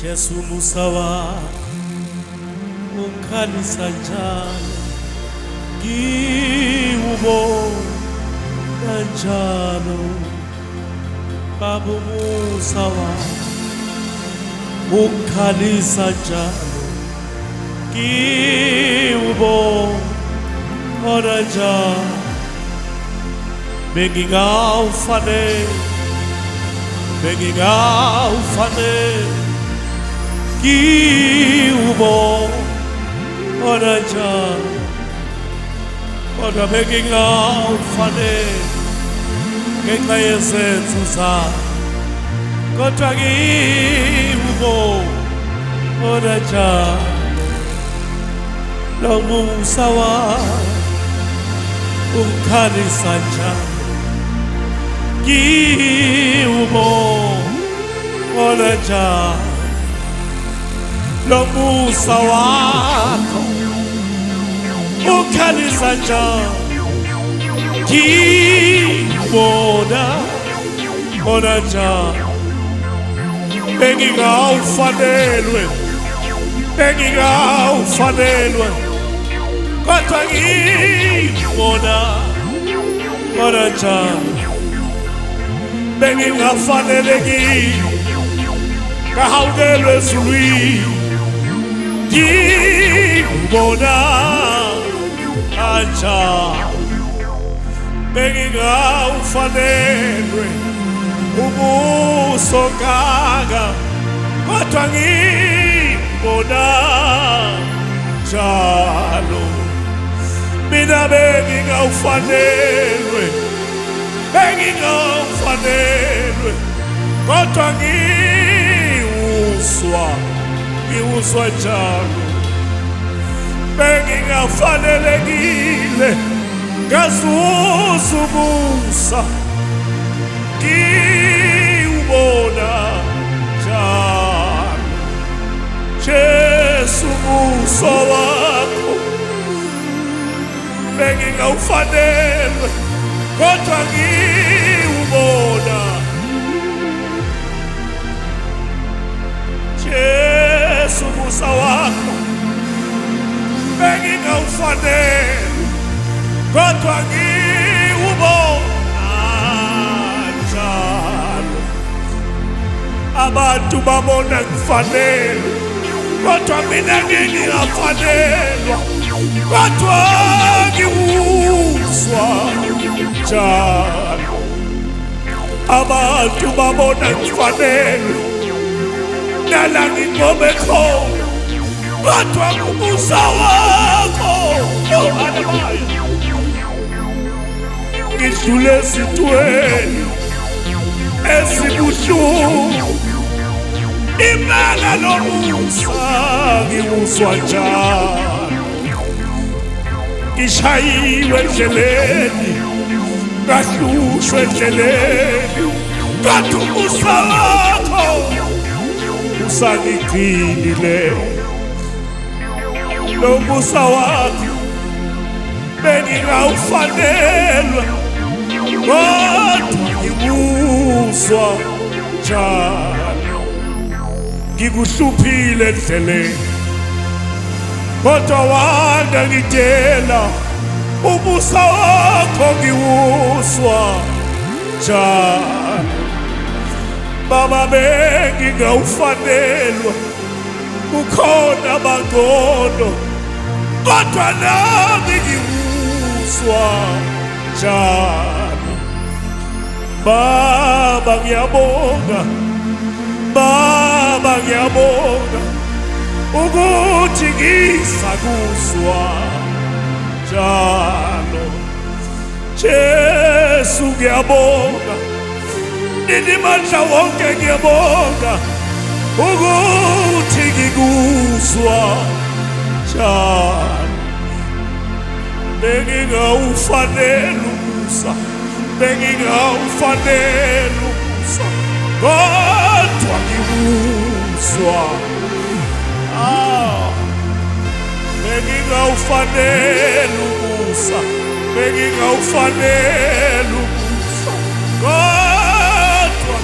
Jesu musawa ukhalisa njalo ngiwubona njalo Baba musawa ukhalisa njalo ngiwubona njalo Bengingawufane ngiwubona njalo kodwa bengingawufane ngenxa yezenzo zakho kodwa ngiwubona njalo lo musa wakho ungikhalisa njalo ngiwubona njalo lo musa wakho ukhalisa njalo ngiwubona njalo bengingawufanelwe kodwa ngiwubona njalo bengingafanelekile ngahawukelwe ezulwini ngibona kanjalo bengingawufanelwe ubuso kanga kodwa ngibona njalo mina bengingawufanelwe kodwa ngiwuswa njalo bengingafanelekile ngazuza ubusa ngiwubona njalo Jesu ubuso wakho bengingawufanelwe kodwa ngiwubona Jesu musa wakho bengingawufanelwe kodwa ngiwubona njalo abantu babona ngifanelwe kodwa mina ngingafanelwa kodwa ngiwuswa njalo abantu babona ngifanelwe nala ngingome khona kodwa umusa wakho ngidlule ezintweni ezibuhlungu imana nomusa ngiwuswa njalo ngishayiwe endleleni ngahlushwe endleleni kodwa umusa wakho usangigcinile lo musa wakho bengingawufanelwa kodwa ngiwuswa njalo ngikuhluphile endleleni kodwa wangangidela umusa wakho ngiwuswa njalo Baba bengingawufanelwa ukhona bangcono kodwa nami ngiwuswa njalo Baba ngiyabonga ukuthi ngisakuzwa njalo Jesu ngiyabonga Nindimandla wonke ngiyabonga ukuthi ngikuzwa njalo bengingawufanele umusa kodwa ngiwuswa bengingawufanele umusa kodwa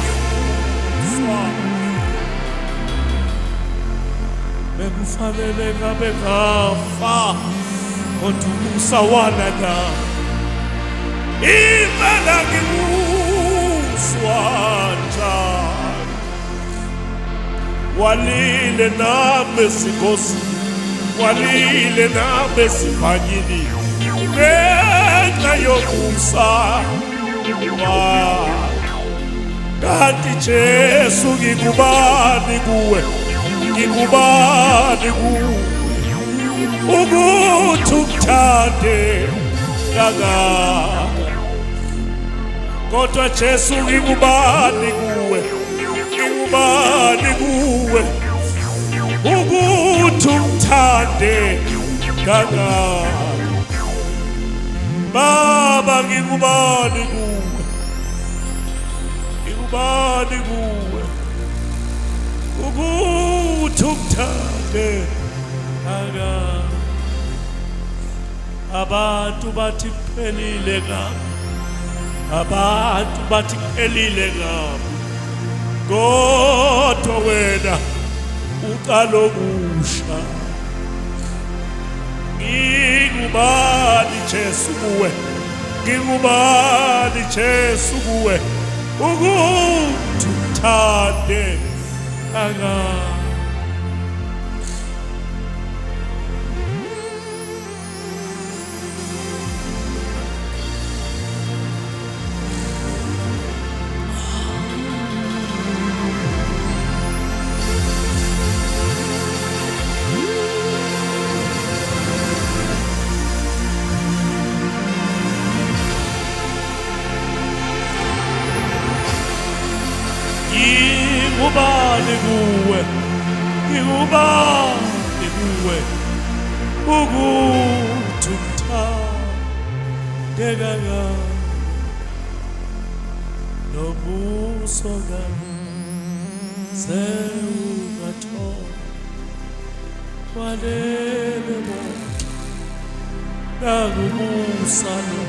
Kufanele ngabe ngafa kodwa umusa wanada impela ngiwuzwa njalo walile nami sinkosi walile nami sibhanyini ngenxa yomusa kanti Jesu ngikubani kuwe ngikubani kuwe ukuthi ukuthande kangaka kodwa Jesu ngikubani kuwe ngikubani kuwe ukuthi ukuthande kangaka Baba ngikubani kuwe ngikubani kuwe ukuthi ukuthande kangaka abantu bathi kuphelile ngami abantu bathi kuphelile ngami kodwa wena uqala okusha ngikubani Jesu kuwe ngikubani Jesu kuwe ukuthi uthande kangaka ngikubani kuwe ngikubani kuwe ukuthi uthande kangaka nobuso bami sewungathola walele bonke nakubusa lo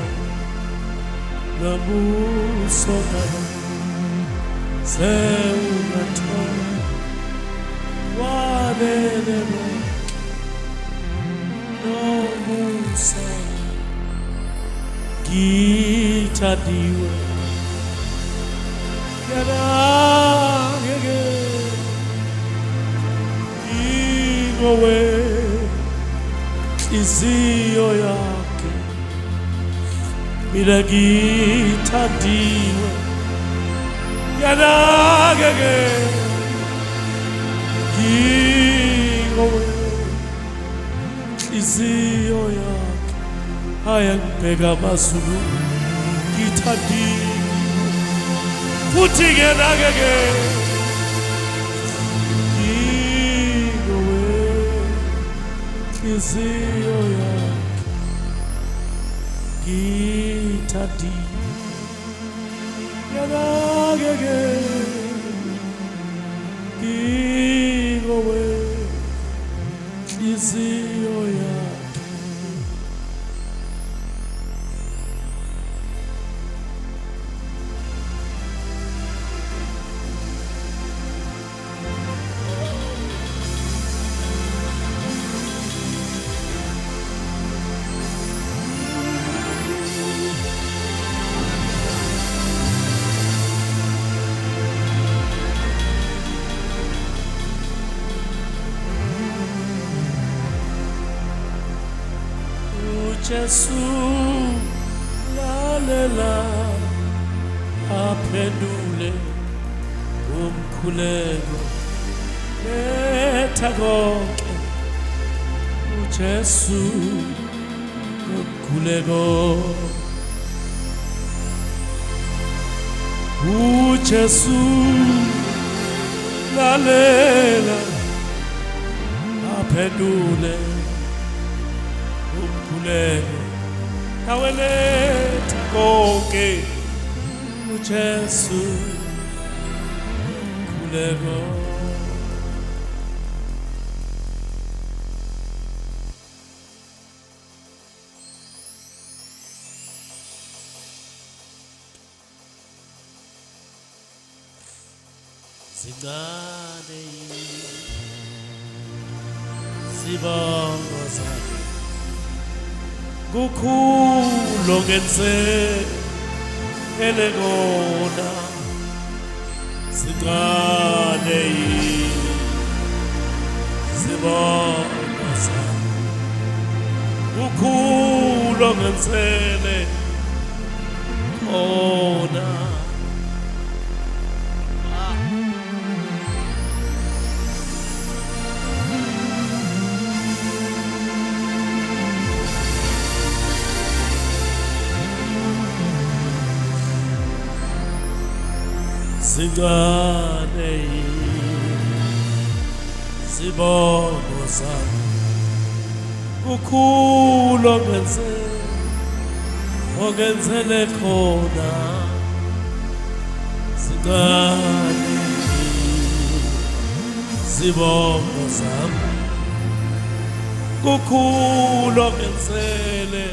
nobuso bami sewungathola walele bonke nobusa ngithandiwe yanakeke ingowe inhliziyo yakhe mina ngithandiwe yanakeke ingowe inhliziyo yakhe ayangibheka amazulu ngithandiwe futhi ngenakeke ingowe inhliziyo yakhe ngithandiwe yanakeke ingowe inhliziyo yakhe Jesu lalela aphendule umkhuleko letha konke uJesu umkhuleko uJesu lalela aphendule aweletha konke uJesu umkhuleko zincane sibongo sami kukhulu ongenzele kona sincane yini sibongo sami kukhulu ongenzele kona sincane sibongo sami kukhulu ongenzele khona sincane sibongo sami kukhulu ongenzele